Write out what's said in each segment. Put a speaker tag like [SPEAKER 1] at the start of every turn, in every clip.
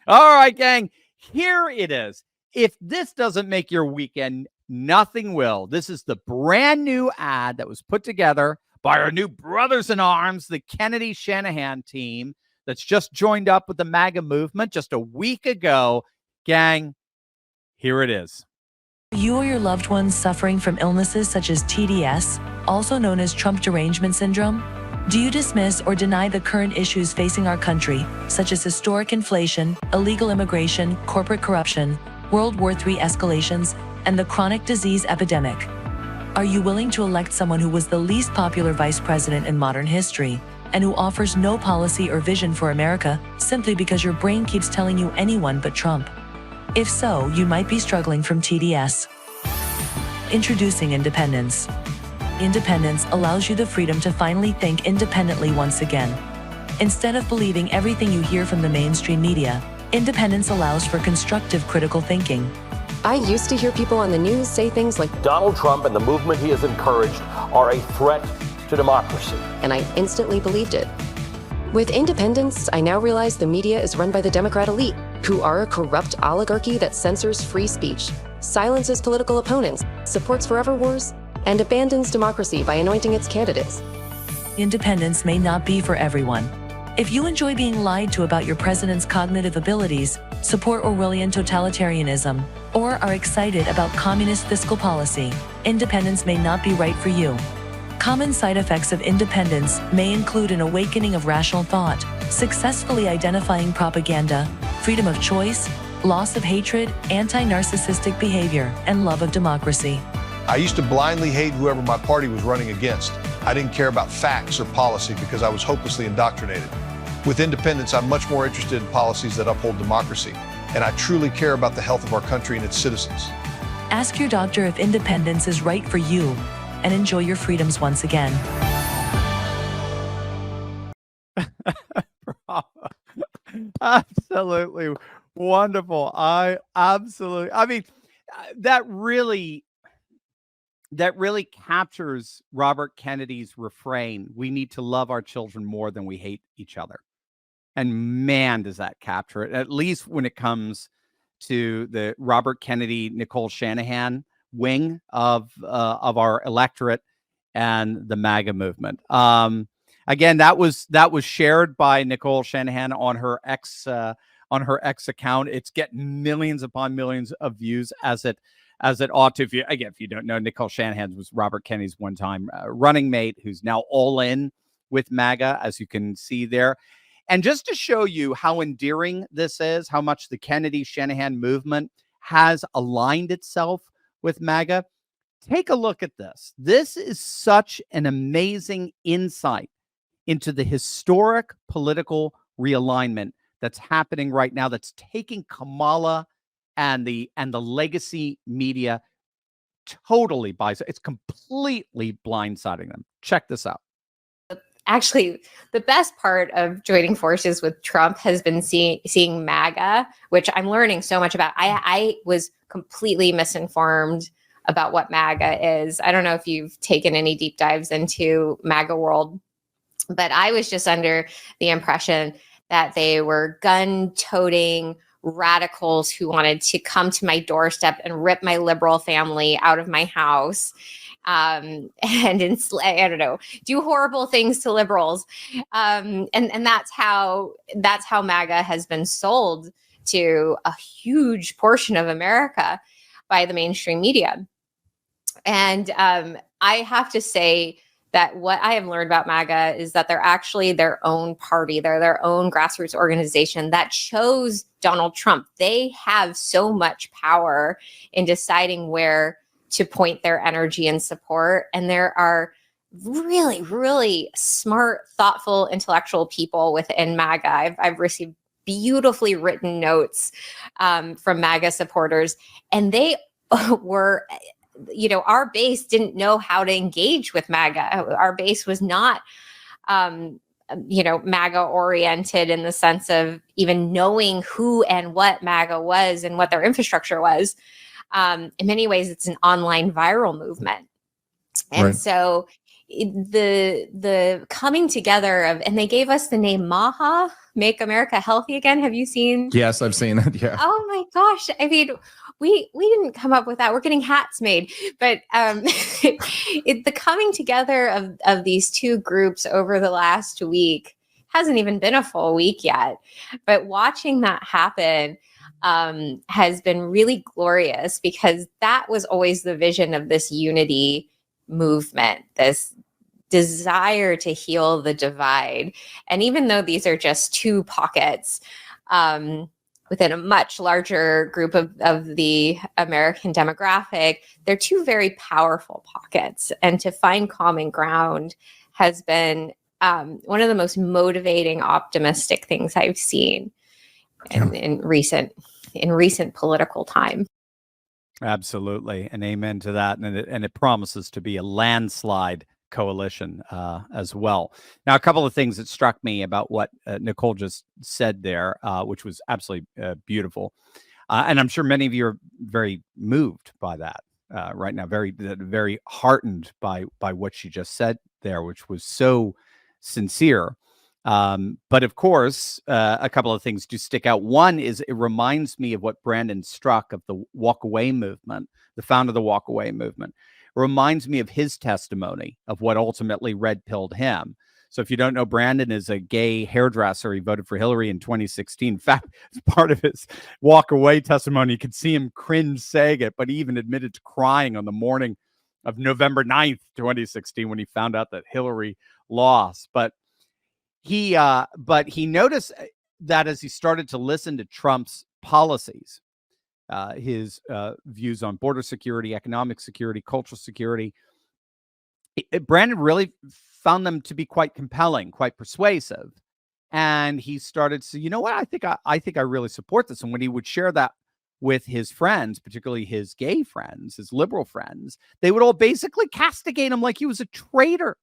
[SPEAKER 1] All right, gang, here it is. If this doesn't make your weekend, nothing will. This is the brand new ad that was put together by our new brothers in arms, the Kennedy Shanahan team that's just joined up with the MAGA movement just a week ago. Gang, here it is.
[SPEAKER 2] Are you or your loved ones suffering from illnesses such as TDS, also known as Trump derangement syndrome? Do you dismiss or deny the current issues facing our country, such as historic inflation, illegal immigration, corporate corruption, World War III escalations, and the chronic disease epidemic? Are you willing to elect someone who was the least popular vice president in modern history, and who offers no policy or vision for America simply because your brain keeps telling you anyone but Trump? If so, you might be struggling from TDS. Introducing Independence. Independence allows you the freedom to finally think independently once again. Instead of believing everything you hear from the mainstream media, Independence allows for constructive critical thinking.
[SPEAKER 3] I used to hear people on the news say things like,
[SPEAKER 4] Donald Trump and the movement he has encouraged are a threat to democracy.
[SPEAKER 3] And I instantly believed it. With Independence, I now realize the media is run by the Democrat elite, who are a corrupt oligarchy that censors free speech, silences political opponents, supports forever wars, and abandons democracy by anointing its candidates.
[SPEAKER 2] Independence may not be for everyone. If you enjoy being lied to about your president's cognitive abilities, support Orwellian totalitarianism, or are excited about communist fiscal policy, Independence may not be right for you. Common side effects of Independence may include an awakening of rational thought, successfully identifying propaganda, freedom of choice, loss of hatred, anti-narcissistic behavior, and love of democracy.
[SPEAKER 5] I used to blindly hate whoever my party was running against. I didn't care about facts or policy because I was hopelessly indoctrinated. With Independence, I'm much more interested in policies that uphold democracy, and I truly care about the health of our country and its citizens.
[SPEAKER 2] Ask your doctor if Independence is right for you, and enjoy your freedoms once again.
[SPEAKER 1] Absolutely wonderful. That really captures Robert Kennedy's refrain. We need to love our children more than we hate each other. And man, does that capture it, at least when it comes to the Robert Kennedy, Nicole Shanahan wing of our electorate and the MAGA movement. Again, that was shared by Nicole Shanahan on her X account. It's getting millions upon millions of views as it ought to. If you don't know, Nicole Shanahan was Robert Kennedy's one-time running mate, who's now all in with MAGA, as you can see there. And just to show you how endearing this is, how much the Kennedy Shanahan movement has aligned itself with MAGA, take a look at this. This is such an amazing insight into the historic political realignment that's happening right now, that's taking Kamala and the legacy media totally by surprise. It's completely blindsiding them. Check this out.
[SPEAKER 6] Actually, the best part of joining forces with Trump has been seeing MAGA, which I'm learning so much about. I was completely misinformed about what MAGA is. I don't know if you've taken any deep dives into MAGA world, but I was just under the impression that they were gun-toting radicals who wanted to come to my doorstep and rip my liberal family out of my house. And do horrible things to liberals. And that's how MAGA has been sold to a huge portion of America by the mainstream media. And I have to say that what I have learned about MAGA is that they're actually their own party. They're their own grassroots organization that chose Donald Trump. They have so much power in deciding where to point their energy and support. And there are really, really smart, thoughtful, intellectual people within MAGA. I've received beautifully written notes from MAGA supporters, and they were, our base didn't know how to engage with MAGA. Our base was not, MAGA oriented in the sense of even knowing who and what MAGA was and what their infrastructure was. In many ways, it's an online viral movement. And so the coming together of, and they gave us the name MAHA, Make America Healthy Again. Have you seen?
[SPEAKER 7] Yes, I've seen it. Yeah.
[SPEAKER 6] Oh my gosh. I mean, we didn't come up with that. We're getting hats made. But the coming together of these two groups over the last week hasn't even been a full week yet. But watching that happen has been really glorious, because that was always the vision of this unity movement, this desire to heal the divide. And even though these are just two pockets within a much larger group of the American demographic, they're two very powerful pockets. And to find common ground has been one of the most motivating, optimistic things I've seen in recent political time.
[SPEAKER 1] Absolutely. And amen to that. And it promises to be a landslide coalition as well. Now, a couple of things that struck me about what Nicole just said there, which was absolutely beautiful. And I'm sure many of you are very moved by that right now, very heartened by what she just said there, which was so sincere. But of course, a couple of things do stick out. One is it reminds me of what Brandon Struck of the Walk Away movement, the founder of the Walk Away movement. It reminds me of his testimony of what ultimately red-pilled him. So if you don't know, Brandon is a gay hairdresser. He voted for Hillary in 2016. In fact, as part of his walk away testimony, you could see him cringe saying it, but he even admitted to crying on the morning of November 9th, 2016, when he found out that Hillary lost. But he noticed that as he started to listen to Trump's policies, his views on border security, economic security, cultural security, Brandon really found them to be quite compelling, quite persuasive. And he started to say, you know what, I think I really support this. And when he would share that with his friends, particularly his gay friends, his liberal friends, they would all basically castigate him like he was a traitor,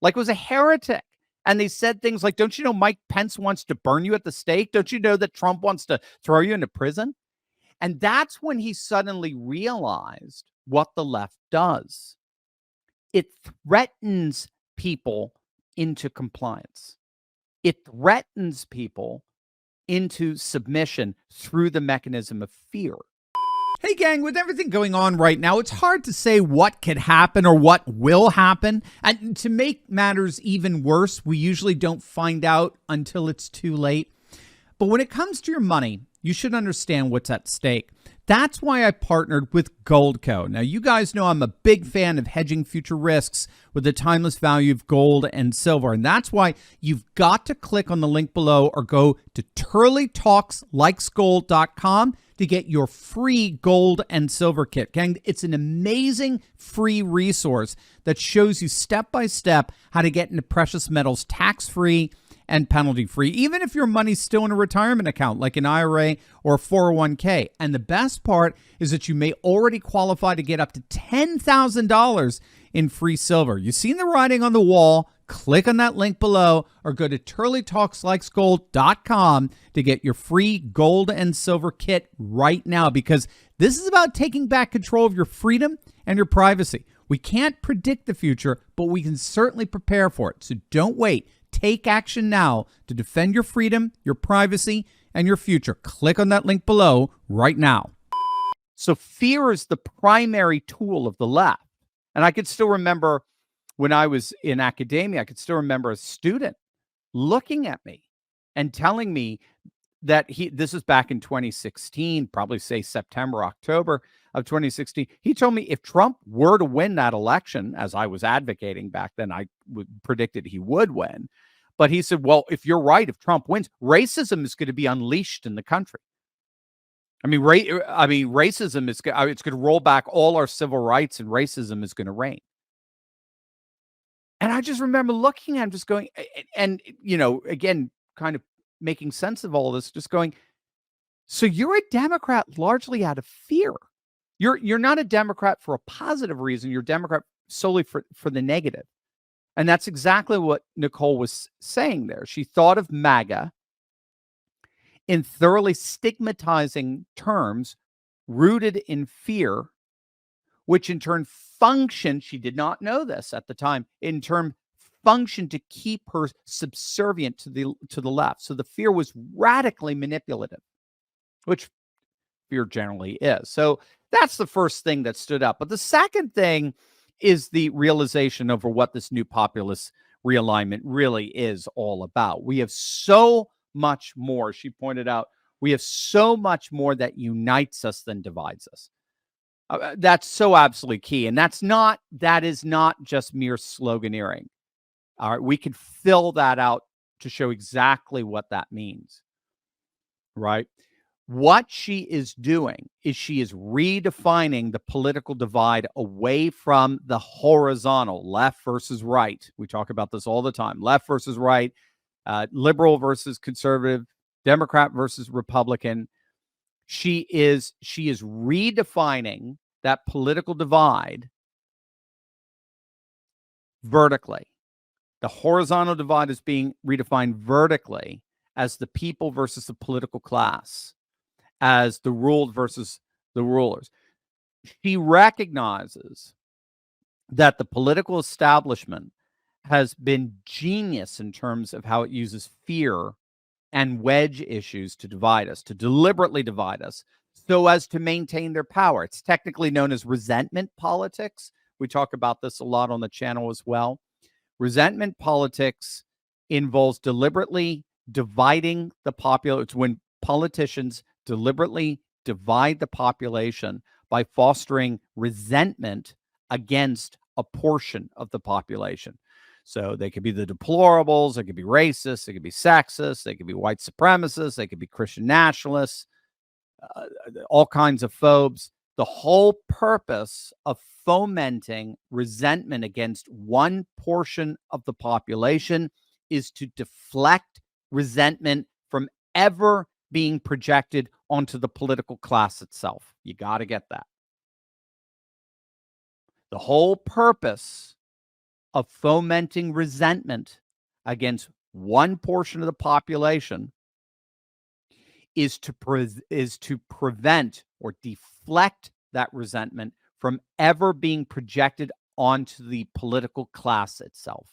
[SPEAKER 1] like was a heretic. And they said things like, don't you know Mike Pence wants to burn you at the stake? Don't you know that Trump wants to throw you into prison? And that's when he suddenly realized what the left does. It threatens people into compliance. It threatens people into submission through the mechanism of fear.
[SPEAKER 8] Hey gang, with everything going on right now, it's hard to say what could happen or what will happen. And to make matters even worse, we usually don't find out until it's too late. But when it comes to your money, you should understand what's at stake. That's why I partnered with Goldco. Now, you guys know I'm a big fan of hedging future risks with the timeless value of gold and silver. And that's why you've got to click on the link below or go to turleytalkslikesgold.com to get your free gold and silver kit. Gang, it's an amazing free resource that shows you step-by-step how to get into precious metals tax-free and penalty-free, even if your money's still in a retirement account like an IRA or 401k. And the best part is that you may already qualify to get up to $10,000 in free silver. You've seen the writing on the wall. Click on that link below or go to turleytalkslikesgold.com to get your free gold and silver kit right now, because this is about taking back control of your freedom and your privacy. We can't predict the future, but we can certainly prepare for it. So don't wait. Take action now to defend your freedom, your privacy, and your future. Click on that link below right now.
[SPEAKER 1] So fear is the primary tool of the left. And I could still remember when I was in academia, I could still remember a student looking at me and telling me that this was back in 2016, probably say September, October of 2016. He told me if Trump were to win that election, as I was advocating back then, I predicted he would win. But he said, well, if you're right, if Trump wins, racism is going to be unleashed in the country. I mean, racism is it's going to roll back all our civil rights, and racism is going to reign. And I just remember looking at him, just going, and again, kind of making sense of all of this, just going, so you're a Democrat largely out of fear. You're not a Democrat for a positive reason. You're a Democrat solely for the negative. And that's exactly what Nicole was saying there. She thought of MAGA in thoroughly stigmatizing terms rooted in fear, which in turn functioned, she did not know this at the time, in turn function to keep her subservient to the left. So the fear was radically manipulative, which fear generally is. So that's the first thing that stood up. But the second thing is the realization over what this new populist realignment really is all about. We have so much more. She pointed out, we have so much more that unites us than divides us. That's so absolutely key. And that is not just mere sloganeering. All right. We can fill that out to show exactly what that means. Right. What she is doing is she is redefining the political divide away from the horizontal left versus right. We talk about this all the time. Left versus right, liberal versus conservative, Democrat versus Republican. She is redefining that political divide vertically. The horizontal divide is being redefined vertically as the people versus the political class, as the ruled versus the rulers. She recognizes that the political establishment has been genius in terms of how it uses fear and wedge issues to divide us, to deliberately divide us, so as to maintain their power. It's technically known as resentment politics. We talk about this a lot on the channel as well. Resentment politics involves deliberately dividing the population. It's when politicians deliberately divide the population by fostering resentment against a portion of the population. So they could be the deplorables, they could be racists, they could be sexist, they could be white supremacists, they could be Christian nationalists, all kinds of phobes. The whole purpose of fomenting resentment against one portion of the population is to deflect resentment from ever being projected onto the political class itself. You got to get that. The whole purpose of fomenting resentment against one portion of the population is to prevent or deflect that resentment from ever being projected onto the political class itself.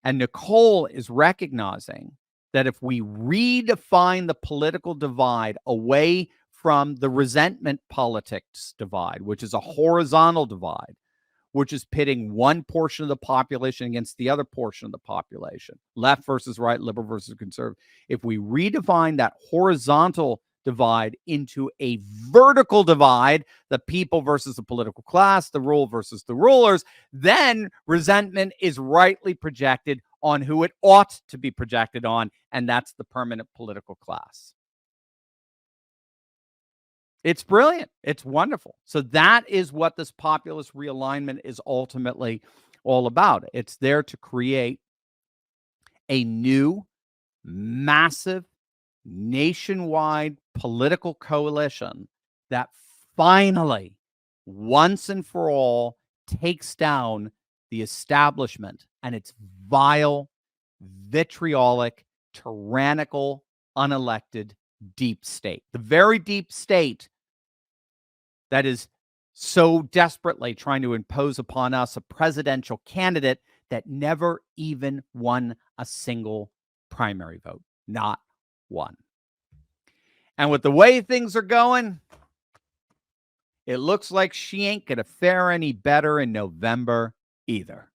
[SPEAKER 1] And Nicole is recognizing that if we redefine the political divide away from the resentment politics divide, which is a horizontal divide, which is pitting one portion of the population against the other portion of the population, left versus right, liberal versus conservative. If we redefine that horizontal divide into a vertical divide, the people versus the political class, the rule versus the rulers, then resentment is rightly projected on who it ought to be projected on, and that's the permanent political class. It's brilliant. It's wonderful. So that is what this populist realignment is ultimately all about. It's there to create a new, massive, nationwide political coalition that finally, once and for all, takes down the establishment and its vile, vitriolic, tyrannical, unelected deep state. The very deep state that is so desperately trying to impose upon us a presidential candidate that never even won a single primary vote. Not one. And with the way things are going, it looks like she ain't going to fare any better in November either.